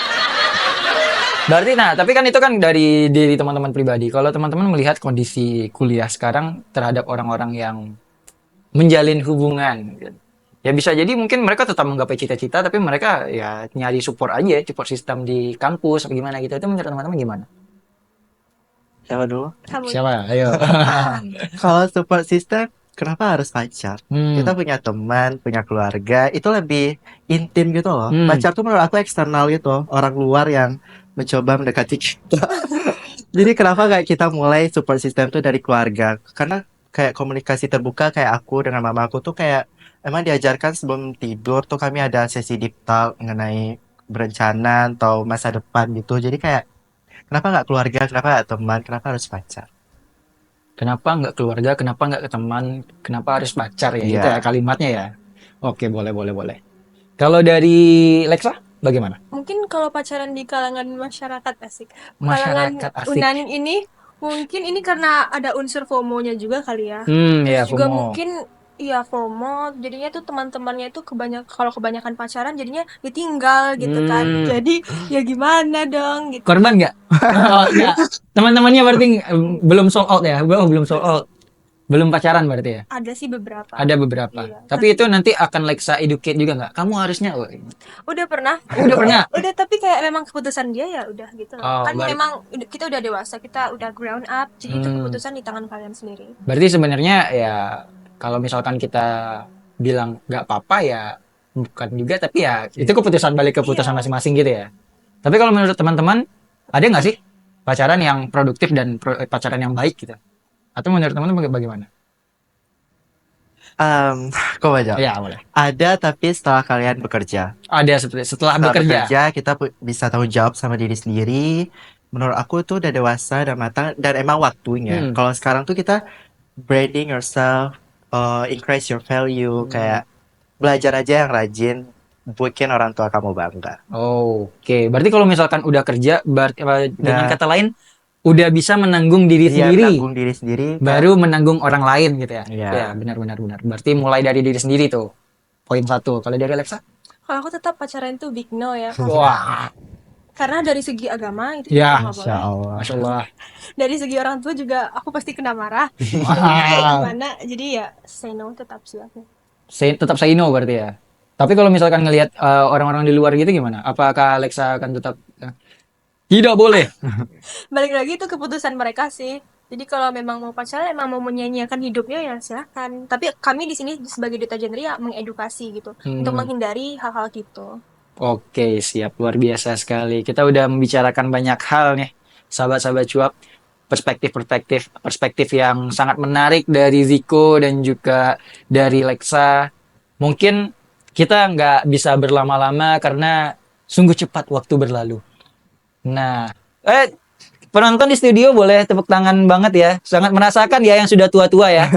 Speaker 2: Berarti tapi kan itu kan dari diri teman-teman pribadi. Kalau teman-teman melihat kondisi kuliah sekarang terhadap orang-orang yang menjalin hubungan, gitu. Ya bisa jadi mungkin mereka tetap menggapai cita-cita, tapi mereka ya nyari support aja, support sistem di kampus atau gimana gitu. Itu menurut teman-teman gimana?
Speaker 3: Siapa dulu?
Speaker 1: Kamu.
Speaker 2: Siapa? Ayo.
Speaker 3: Kalau support system, kenapa harus pacar? Kita punya teman, punya keluarga, itu lebih intim gitu loh. Pacar tuh menurut aku eksternal gitu, orang luar yang mencoba mendekati kita. Jadi kenapa kayak kita mulai support system tuh dari keluarga? Karena kayak komunikasi terbuka kayak aku dengan mama aku tuh kayak emang diajarkan sebelum tidur tuh kami ada sesi deep talk mengenai berencana atau masa depan gitu. Jadi kayak kenapa nggak keluarga, kenapa nggak teman, kenapa harus pacar?
Speaker 2: Kenapa nggak keluarga? Kenapa nggak ke teman? Kenapa harus pacar ya?
Speaker 3: Iya.
Speaker 2: Itu ya kalimatnya ya. Oke, boleh. Kalau dari Lexa, bagaimana?
Speaker 1: Mungkin kalau pacaran di kalangan masyarakat asik.
Speaker 2: Masyarakat
Speaker 1: Kalangan
Speaker 2: asik.
Speaker 1: Unanim ini mungkin ini karena ada unsur FOMO-nya juga kali ya.
Speaker 2: Ya
Speaker 1: Terus juga
Speaker 2: FOMO.
Speaker 1: mungkin iya FOMO, jadinya tuh teman-temannya itu kalau kebanyakan pacaran jadinya ditinggal gitu kan. Jadi ya gimana dong gitu.
Speaker 2: Korban nggak? Oh, nggak. Teman-temannya berarti belum sold out ya? Belum sold out. Belum pacaran berarti ya?
Speaker 1: Ada sih beberapa.
Speaker 2: Ada beberapa.
Speaker 1: Iya.
Speaker 2: Tapi itu nanti akan Lexa educate juga nggak? Kamu harusnya,
Speaker 1: Udah pernah.
Speaker 2: udah pernah.
Speaker 1: Udah tapi kayak memang keputusan dia ya udah gitu loh.
Speaker 2: Oh,
Speaker 1: Kan memang kita udah dewasa, kita udah grown up, jadi itu keputusan di tangan kalian sendiri.
Speaker 2: Berarti sebenarnya ya kalau misalkan kita bilang nggak apa-apa ya bukan juga, tapi ya itu keputusan balik keputusan
Speaker 1: Iya.
Speaker 2: masing-masing gitu ya. Tapi kalau menurut teman-teman ada nggak sih pacaran yang produktif dan pacaran yang baik gitu? Atau menurut teman-teman bagaimana?
Speaker 3: Kok aja?
Speaker 2: Ya boleh.
Speaker 3: Ada tapi setelah kalian bekerja.
Speaker 2: Ada setelah
Speaker 3: Setelah
Speaker 2: bekerja.
Speaker 3: kita bisa tanggung jawab sama diri sendiri. Menurut aku tuh udah dewasa dan matang dan emang waktunya. Kalau sekarang tuh kita branding yourself, increase your value, kayak belajar aja yang rajin, bikin orang tua kamu bangga.
Speaker 2: Oke, berarti kalau misalkan udah kerja, dengan kata lain udah bisa menanggung diri
Speaker 3: Iya,
Speaker 2: sendiri,
Speaker 3: menanggung diri sendiri.
Speaker 2: baru menanggung orang lain gitu ya.
Speaker 3: Iya.
Speaker 2: Ya, benar. Berarti mulai dari diri sendiri tuh. Poin 1. Kalau dari Alexa?
Speaker 1: Kalau aku tetap pacaran itu big no ya.
Speaker 2: Wah,
Speaker 1: Karena dari segi agama itu
Speaker 2: ya,
Speaker 1: juga nggak boleh.
Speaker 3: Allah.
Speaker 2: Masya Allah.
Speaker 1: Dari segi orang tua juga aku pasti kena marah.
Speaker 2: Wow.
Speaker 1: Gimana? Jadi ya say no tetap sih aku.
Speaker 2: Tetap say no berarti ya. Tapi kalau misalkan ngelihat orang-orang di luar gitu gimana? Apakah Alexa akan tetap tidak boleh?
Speaker 1: Balik lagi itu keputusan mereka sih. Jadi kalau memang mau pacaran, emang mau menyanyiakan hidupnya ya silahkan. Tapi kami di sini sebagai duta genre ya mengedukasi gitu untuk menghindari hal-hal gitu.
Speaker 2: Oke, siap. Luar biasa sekali. Kita udah membicarakan banyak hal nih, sahabat-sahabat cuap. Perspektif yang sangat menarik dari Ziko dan juga dari Lexa. Mungkin kita nggak bisa berlama-lama karena sungguh cepat waktu berlalu. Nah, penonton di studio boleh tepuk tangan banget ya. Sangat merasakan ya yang sudah tua-tua ya.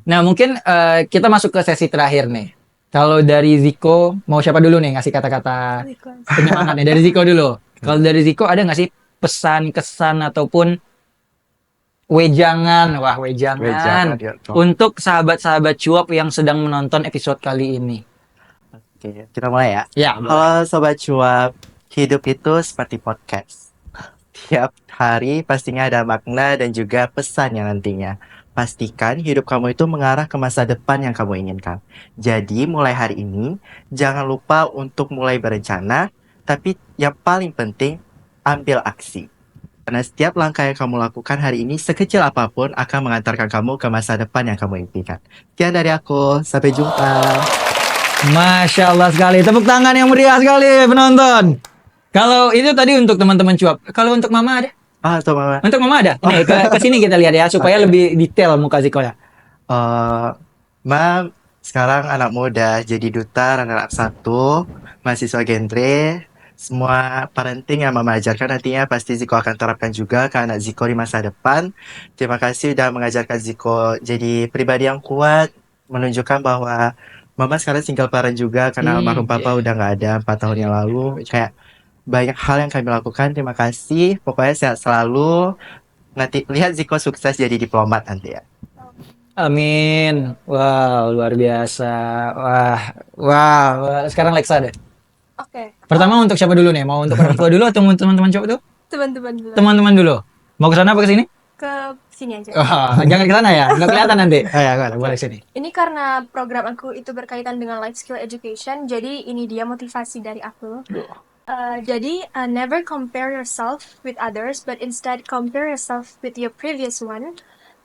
Speaker 2: Nah, mungkin kita masuk ke sesi terakhir nih. Kalau dari Ziko, mau siapa dulu nih ngasih kata-kata penyemangat nih? Dari Ziko dulu. Kalau dari Ziko ada nggak sih pesan, kesan, ataupun wejangan
Speaker 3: Ya.
Speaker 2: untuk sahabat-sahabat cuap yang sedang menonton episode kali ini?
Speaker 3: Oke, kita mulai ya.
Speaker 2: Ya,
Speaker 3: Halo Sobat Cuap, hidup itu seperti podcast. Tiap hari pastinya ada makna dan juga pesan yang nantinya. Pastikan hidup kamu itu mengarah ke masa depan yang kamu inginkan. Jadi mulai hari ini, jangan lupa untuk mulai berencana, tapi yang paling penting, ambil aksi. Karena setiap langkah yang kamu lakukan hari ini, sekecil apapun, akan mengantarkan kamu ke masa depan yang kamu impikan. Sekian dari aku, sampai jumpa.
Speaker 2: Masya Allah sekali. Tepuk tangan yang meriah sekali penonton. Kalau itu tadi untuk teman-teman cuap. Kalau untuk Mama ada?
Speaker 3: Tuh Mama.
Speaker 2: Untuk Mama ada? Nih, ke sini kita lihat ya supaya lebih detail muka Ziko ya.
Speaker 3: Mam, sekarang anak muda jadi duta runner up 1, mahasiswa genre. Semua parenting yang Mama ajarkan nantinya pasti Ziko akan terapkan juga ke anak Ziko di masa depan. Terima kasih sudah mengajarkan Ziko jadi pribadi yang kuat, menunjukkan bahwa Mama sekarang single parent juga karena almarhum Papa udah nggak ada 4 tahun yang lalu. Kayak banyak hal yang kami lakukan. Terima kasih. Pokoknya sehat selalu. Nanti lihat Ziko sukses jadi diplomat nanti ya.
Speaker 2: Amin. Wow, luar biasa. Wah, wah. Sekarang Lexa deh.
Speaker 1: Oke,
Speaker 2: Pertama untuk siapa dulu nih? Mau untuk orang tua dulu atau untuk teman-teman cowok tuh?
Speaker 1: teman-teman dulu.
Speaker 2: Teman-teman dulu. Mau ke sana apa ke sini?
Speaker 1: Ke sini aja.
Speaker 2: Wah, jangan ke sana ya. Nggak kelihatan nanti. Oh ya, boleh sini.
Speaker 1: Ini karena program aku itu berkaitan dengan life skill education, jadi ini dia motivasi dari aku. Jadi, never compare yourself with others, but instead compare yourself with your previous one.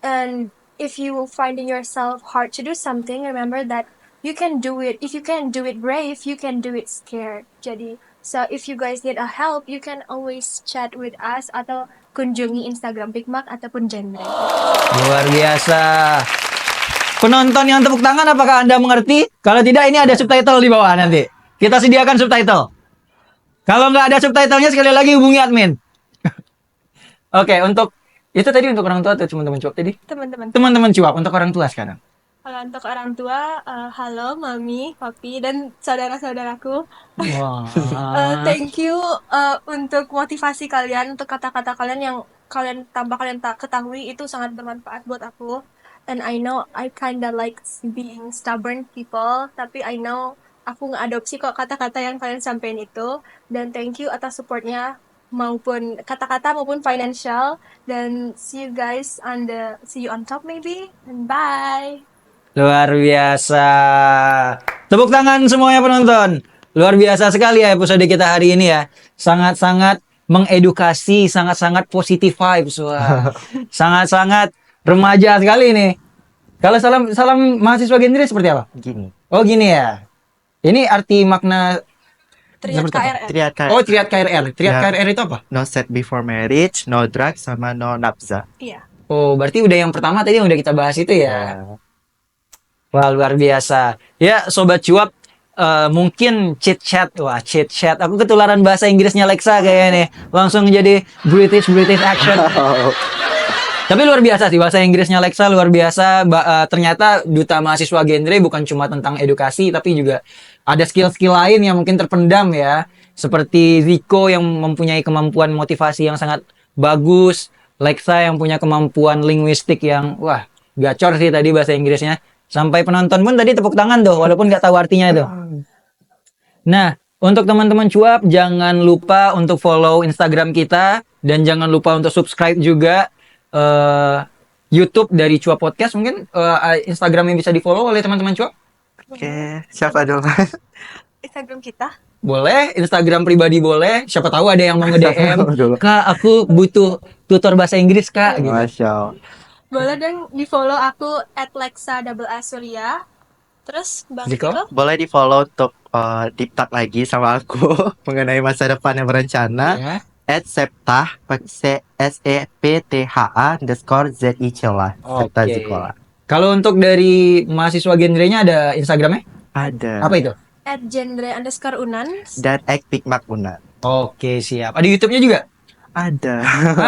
Speaker 1: And if you finding yourself hard to do something, remember that you can do it. If you can do it brave, you can do it scared. Jadi, so if you guys need a help, you can always chat with us atau kunjungi Instagram Big Mac ataupun Genre.
Speaker 2: Luar biasa. Penonton yang tepuk tangan, apakah Anda mengerti? Kalau tidak, ini ada subtitle di bawah nanti. Kita sediakan subtitle. Kalau nggak ada subtitlenya, sekali lagi hubungi admin. Oke, untuk itu tadi untuk orang tua atau teman-teman cuap tadi?
Speaker 1: Teman-teman.
Speaker 2: Teman-teman cuap, untuk orang tua sekarang.
Speaker 1: Kalau untuk orang tua, halo mami, papi, dan saudara-saudaraku.
Speaker 2: Wah.
Speaker 1: Thank you untuk motivasi kalian, untuk kata-kata kalian yang kalian tanpa kalian tak ketahui itu sangat bermanfaat buat aku. And I know I kinda like being stubborn people, tapi I know aku ngeadopsi kok kata-kata yang kalian sampaikan itu. Dan thank you atas supportnya maupun kata-kata maupun financial. Dan see you on top maybe. And bye.
Speaker 2: Luar biasa. Tepuk tangan semuanya penonton. Luar biasa sekali ya episode kita hari ini ya. Sangat-sangat mengedukasi, sangat-sangat positive vibes. Wah. Sangat-sangat remaja sekali nih. Kalau salam mahasiswa genre seperti apa?
Speaker 3: Gini.
Speaker 2: Oh gini ya. Ini arti makna
Speaker 1: Triad
Speaker 2: seperti apa?
Speaker 1: KRL.
Speaker 3: Triad
Speaker 2: Oh, triad KRL. Triad
Speaker 3: Ya.
Speaker 2: KRL itu apa?
Speaker 3: no sex before marriage, no drugs, sama no nafza.
Speaker 1: Iya.
Speaker 2: Oh, berarti udah yang pertama tadi yang udah kita bahas itu ya. Wah, luar biasa. Ya, Sobat Cuap, mungkin chit chat. Wah, chit chat. Aku ketularan bahasa Inggrisnya Lexa kayaknya nih. Langsung jadi British action. Tapi luar biasa sih bahasa Inggrisnya Lexa, luar biasa. Ternyata duta mahasiswa genre bukan cuma tentang edukasi, tapi juga ada skill-skill lain yang mungkin terpendam ya. Seperti Ziko yang mempunyai kemampuan motivasi yang sangat bagus. Lexa yang punya kemampuan linguistik yang, wah, gacor sih tadi bahasa Inggrisnya. Sampai penonton pun tadi tepuk tangan tuh, walaupun nggak tahu artinya tuh. Nah, untuk teman-teman cuap, jangan lupa untuk follow Instagram kita. Dan jangan lupa untuk subscribe juga YouTube dari Cuap Podcast. Mungkin Instagram yang bisa di follow oleh teman-teman cuap.
Speaker 3: Oke, siapa dong?
Speaker 1: Instagram kita.
Speaker 2: Boleh, Instagram pribadi boleh. Siapa tahu ada yang mau nge-DM.
Speaker 3: Dulu.
Speaker 2: Kak, aku butuh tutor bahasa Inggris, Kak. Gitu.
Speaker 3: Masya Allah.
Speaker 1: Boleh dong di follow aku @lexa_surya. Terus Bang
Speaker 2: Ziko?
Speaker 1: Ziko?
Speaker 3: Boleh di follow untuk deep talk lagi sama aku mengenai masa depan yang berencana.
Speaker 2: Ya.
Speaker 3: @septah @septha_zi celah. Septah
Speaker 2: Oke.
Speaker 3: Zikola.
Speaker 2: Kalau untuk dari mahasiswa genrenya ada Instagramnya?
Speaker 3: Ada.
Speaker 2: Apa itu?
Speaker 1: @genre_unan.
Speaker 3: Dan Pikmak Unan.
Speaker 2: Oke, siap. Ada YouTube-nya juga?
Speaker 3: Ada.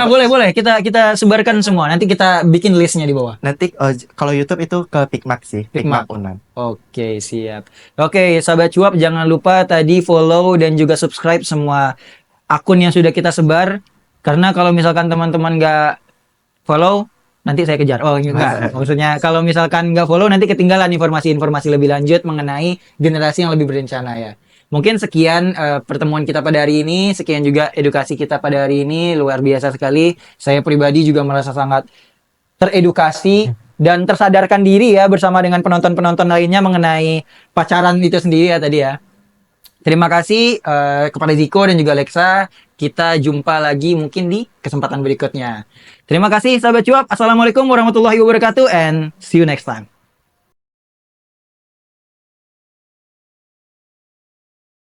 Speaker 2: Boleh. Kita sebarkan semua. Nanti kita bikin listnya di bawah.
Speaker 3: Nanti kalau YouTube itu ke Pikmak sih,
Speaker 2: Pikmak.
Speaker 3: Pikmak Unan.
Speaker 2: Oke, siap. Oke, sahabat cuap, jangan lupa tadi follow dan juga subscribe semua akun yang sudah kita sebar. Karena kalau misalkan teman-teman nggak follow, nanti saya kejar. Oh, enggak. Maksudnya kalau misalkan nggak follow, nanti ketinggalan informasi-informasi lebih lanjut mengenai generasi yang lebih berencana ya. Mungkin sekian pertemuan kita pada hari ini, sekian juga edukasi kita pada hari ini, luar biasa sekali. Saya pribadi juga merasa sangat teredukasi dan tersadarkan diri ya bersama dengan penonton-penonton lainnya mengenai pacaran itu sendiri ya tadi ya. Terima kasih kepada Ziko dan juga Lexa. Kita jumpa lagi mungkin di kesempatan berikutnya. Terima kasih sahabat cuap. Assalamualaikum warahmatullahi wabarakatuh and see you next time.